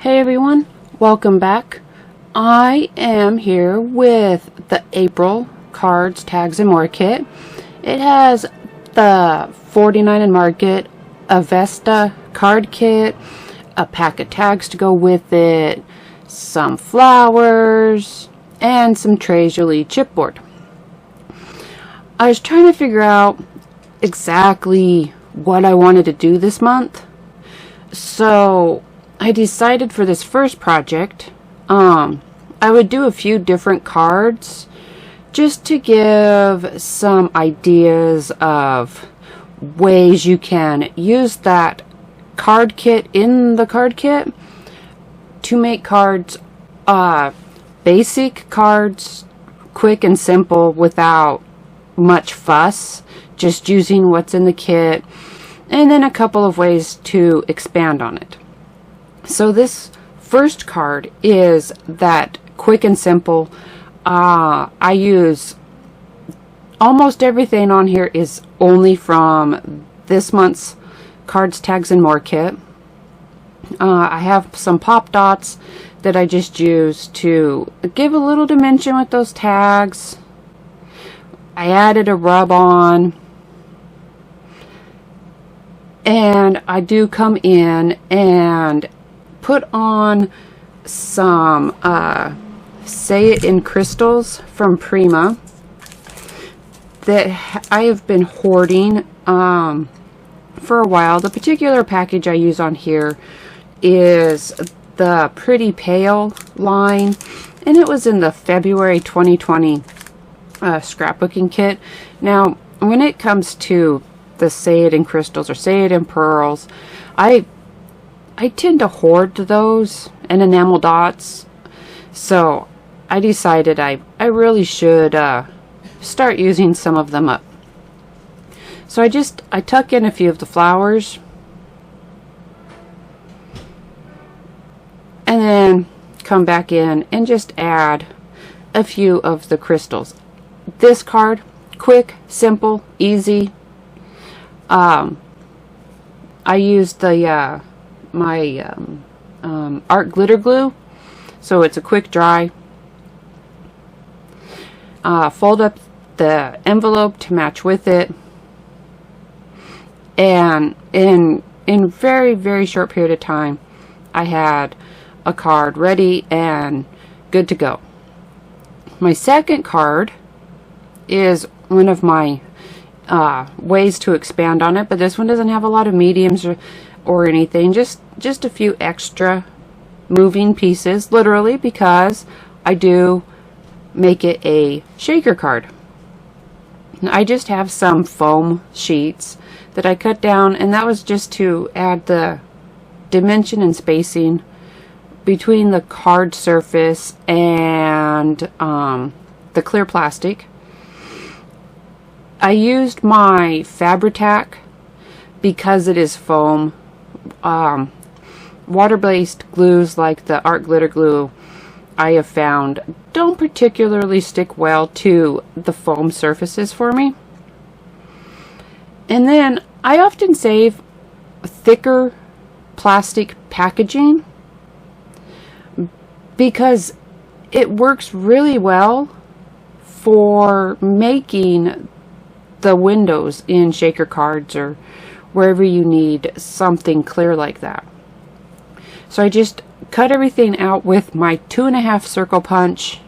Hey everyone, welcome back. I am here with the April Cards, Tags, and More kit. It has the 49 and Market, a Vesta card kit, a pack of tags to go with it, some flowers, and some Jolie chipboard. I was trying to figure out exactly what I wanted to do this month, so I decided for this first project, I would do a few different cards just to give some ideas of ways you can use that card kit in the card kit to make cards, basic cards, quick and simple without much fuss, just using what's in the kit, and then a couple of ways to expand on it. So this first card is that quick and simple. I use almost everything on here is only from this month's Cards, Tags, and More kit. I have some pop dots that I just use to give a little dimension with those tags. I added a rub on. And I do come in and put on some Say It in crystals from Prima that I have been hoarding for a while. The particular package I use on here is the Pretty Pale line, and it was in the February 2020 scrapbooking kit. Now, when it comes to the Say It in crystals or Say It in pearls, I tend to hoard those and enamel dots, so I decided I really should start using some of them up. So I tuck in a few of the flowers and then come back in and just add a few of the crystals. This card, quick, simple, easy. I used the my art glitter glue, so it's a quick dry. Fold up the envelope to match with it, and in very short period of time I had a card ready and good to go. My second card is one of my ways to expand on it, but this one doesn't have a lot of mediums or anything, just a few extra moving pieces, literally, because I do make it a shaker card. I just have some foam sheets that I cut down, and that was just to add the dimension and spacing between the card surface and the clear plastic. I used my Fabri-Tac because it is foam. Water-based glues like the art glitter glue I have found don't particularly stick well to the foam surfaces for me. And then I often save thicker plastic packaging because it works really well for making the windows in shaker cards or wherever you need something clear like that. So I just cut everything out with my 2.5 circle punch.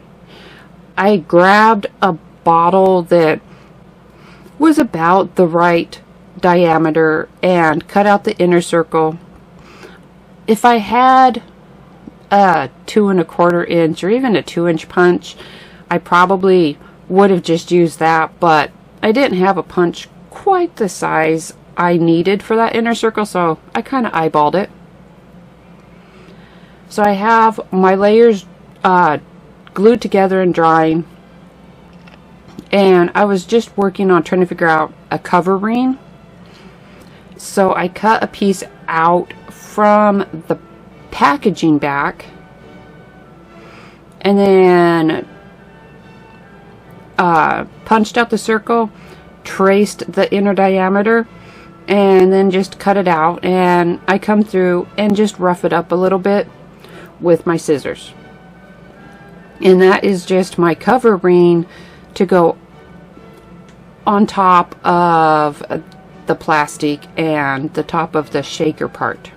I grabbed a bottle that was about the right diameter and cut out the inner circle. If I had a 2.25 inch or even a 2-inch punch, I probably would have just used that, but I didn't have a punch quite the size I needed for that inner circle, so I kind of eyeballed it. So I have my layers glued together and drying, and I was just working on trying to figure out a cover ring. So I cut a piece out from the packaging back and then punched out the circle, traced the inner diameter, and then just cut it out, and I come through and just rough it up a little bit with my scissors. And that is just my covering to go on top of the plastic and the top of the shaker part.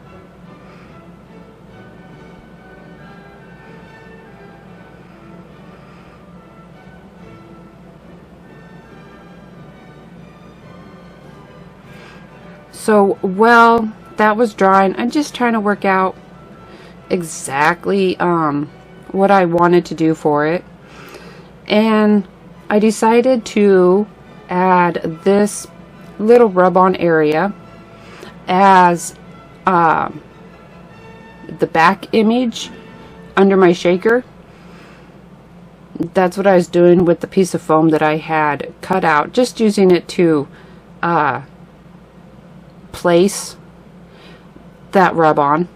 So while that was drying, I'm just trying to work out exactly what I wanted to do for it. And I decided to add this little rub-on area as the back image under my shaker. That's what I was doing with the piece of foam that I had cut out, just using it to place that rub-on.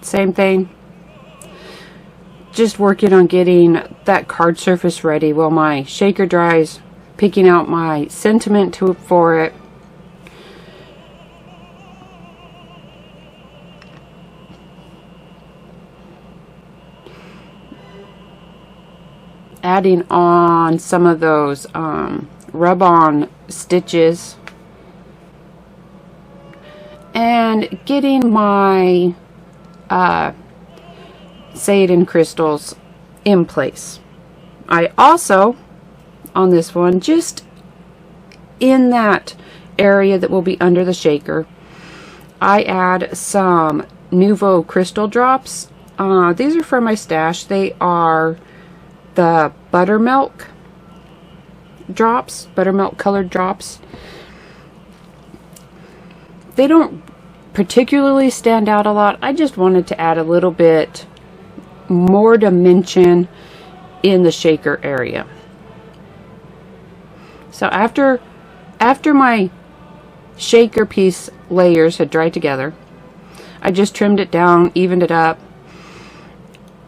Same thing, just working on getting that card surface ready while my shaker dries, picking out my sentiment for it. Adding on some of those rub-on stitches and getting my Seidan crystals in place. I also, on this one, just in that area that will be under the shaker, I add some Nouveau crystal drops. These are from my stash. They are the buttermilk drops, buttermilk colored drops. They don't particularly stand out a lot. I just wanted to add a little bit more dimension in the shaker area. So after my shaker piece layers had dried together, I just trimmed it down, evened it up,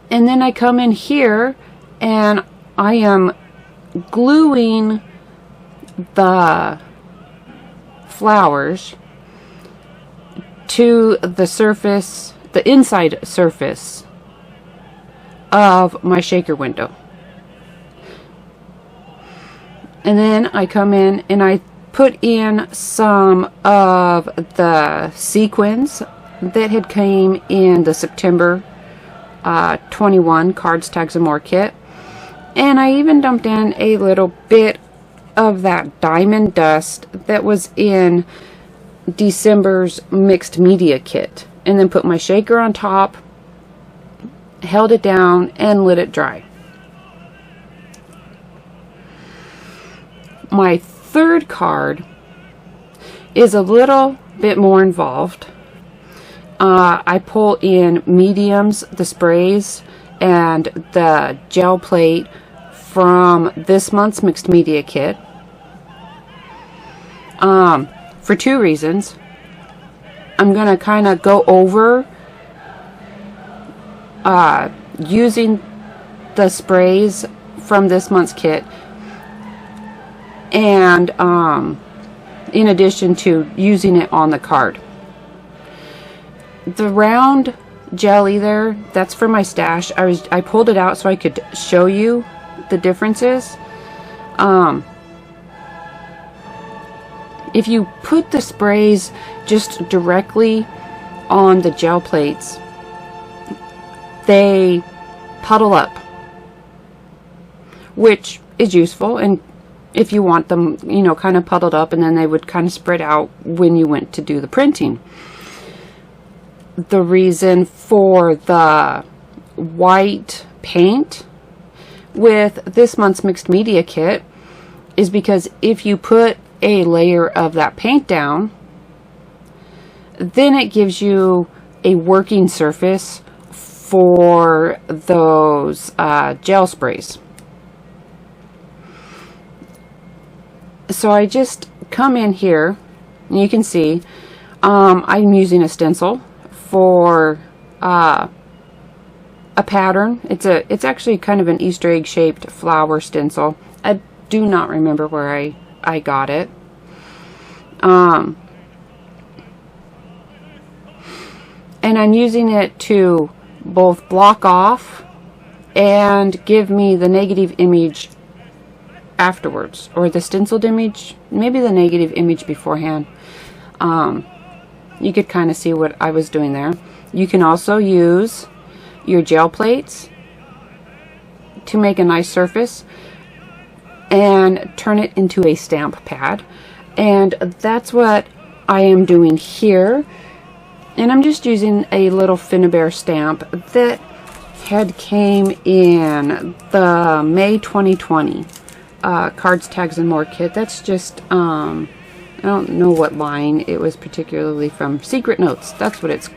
and then I come in here and I am gluing the flowers to the surface, the inside surface of my shaker window. And then I come in and I put in some of the sequins that had came in the September 21 Cards, Tags, and More kit. And I even dumped in a little bit of that diamond dust that was in December's mixed media kit, and then put my shaker on top, held it down, and let it dry. My third card is a little bit more involved. I pull in mediums, the sprays, and the gel plate from this month's mixed media kit. For two reasons. I'm going to kind of go over using the sprays from this month's kit, and in addition to using it on the card. The round jelly there, that's for my stash. I pulled it out so I could show you the differences. If you put the sprays just directly on the gel plates, they puddle up, which is useful, and if you want them, you know, kind of puddled up, and then they would kind of spread out when you went to do the printing. The reason for the white paint with this month's mixed media kit is because if you put a layer of that paint down, then it gives you a working surface for those gel sprays. So I just come in here, and you can see I'm using a stencil for a pattern. It's actually kind of an Easter egg shaped flower stencil. I do not remember where I got it. And I'm using it to both block off and give me the negative image afterwards, or the stenciled image, maybe the negative image beforehand. You could kind of see what I was doing there. You can also use your gel plates to make a nice surface and turn it into a stamp pad, and that's what I am doing here. And I'm just using a little Finnabair stamp that had came in the May 2020 Cards, Tags, and More kit. That's just I don't know what line it was particularly from. Secret Notes, that's what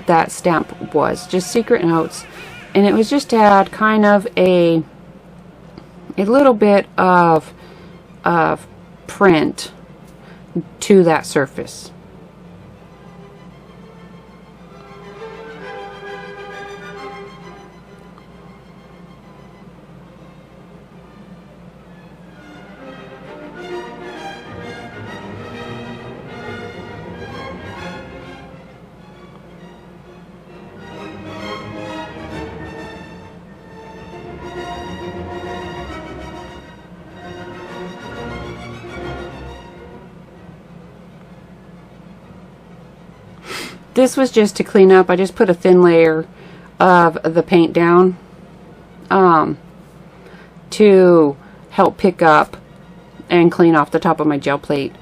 that stamp was, just Secret Notes. And it was just to add kind of a little bit of print to that surface. This was just to clean up. I just put a thin layer of the paint down to help pick up and clean off the top of my gel plate.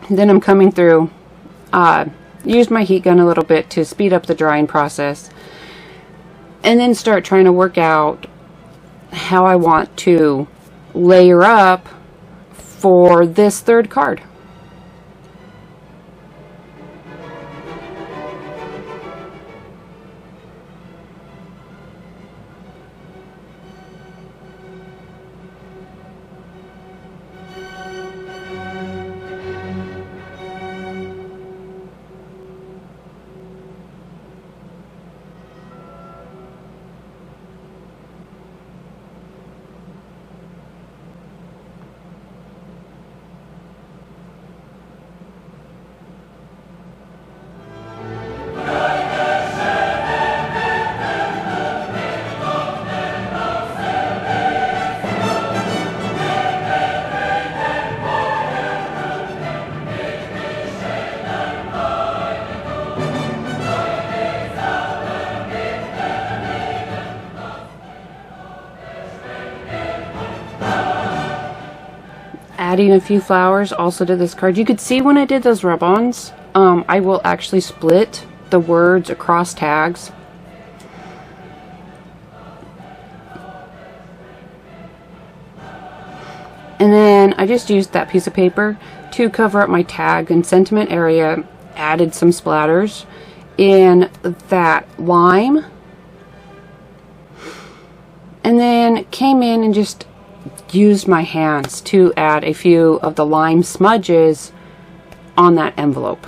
And then I'm coming through, use my heat gun a little bit to speed up the drying process, and then start trying to work out how I want to layer up for this third card. Adding a few flowers also to this card. You could see when I did those rub-ons, I will actually split the words across tags. And then I just used that piece of paper to cover up my tag and sentiment area, added some splatters in that lime, and then came in and just used my hands to add a few of the lime smudges on that envelope.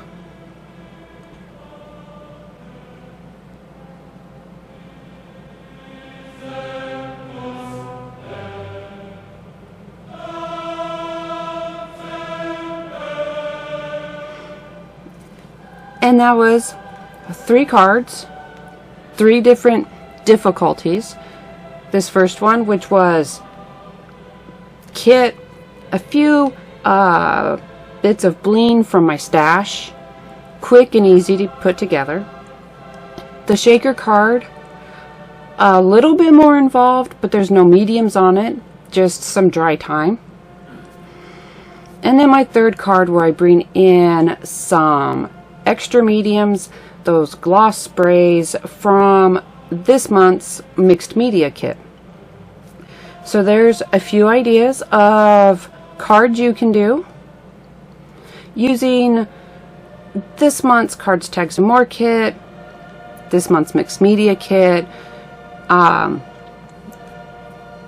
And that was 3 cards, 3 different difficulties. This first one, which was kit, a few bits of bling from my stash, quick and easy to put together. The shaker card, a little bit more involved, but there's no mediums on it, just some dry time. And then my third card, where I bring in some extra mediums, those gloss sprays from this month's mixed media kit. So there's a few ideas of cards you can do using this month's Cards, Tags, and More kit, this month's mixed media kit,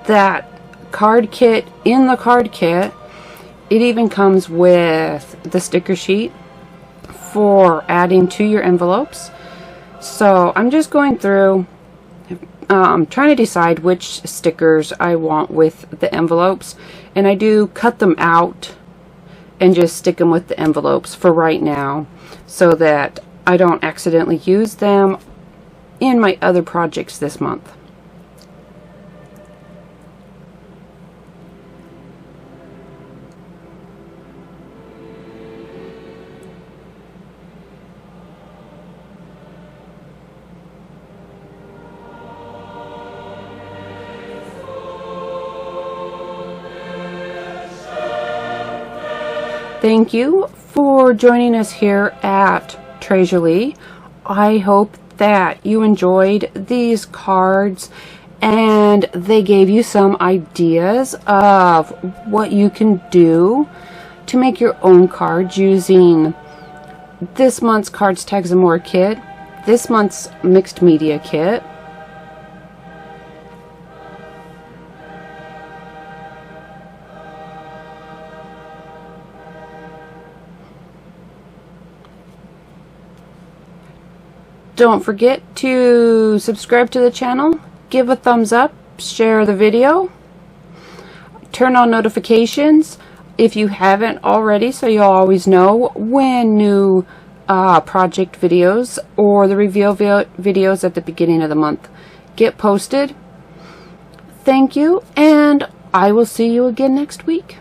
that card kit in the card kit. It even comes with the sticker sheet for adding to your envelopes. So I'm just going through trying to decide which stickers I want with the envelopes, and I do cut them out and just stick them with the envelopes for right now so that I don't accidentally use them in my other projects this month. Thank you for joining us here at Jolie. I hope that you enjoyed these cards and they gave you some ideas of what you can do to make your own cards using this month's Cards, Tags, and More kit, this month's Mixed Media kit, don't forget to subscribe to the channel, give a thumbs up, share the video, turn on notifications if you haven't already so you'll always know when new project videos or the reveal videos at the beginning of the month get posted. Thank you, and I will see you again next week.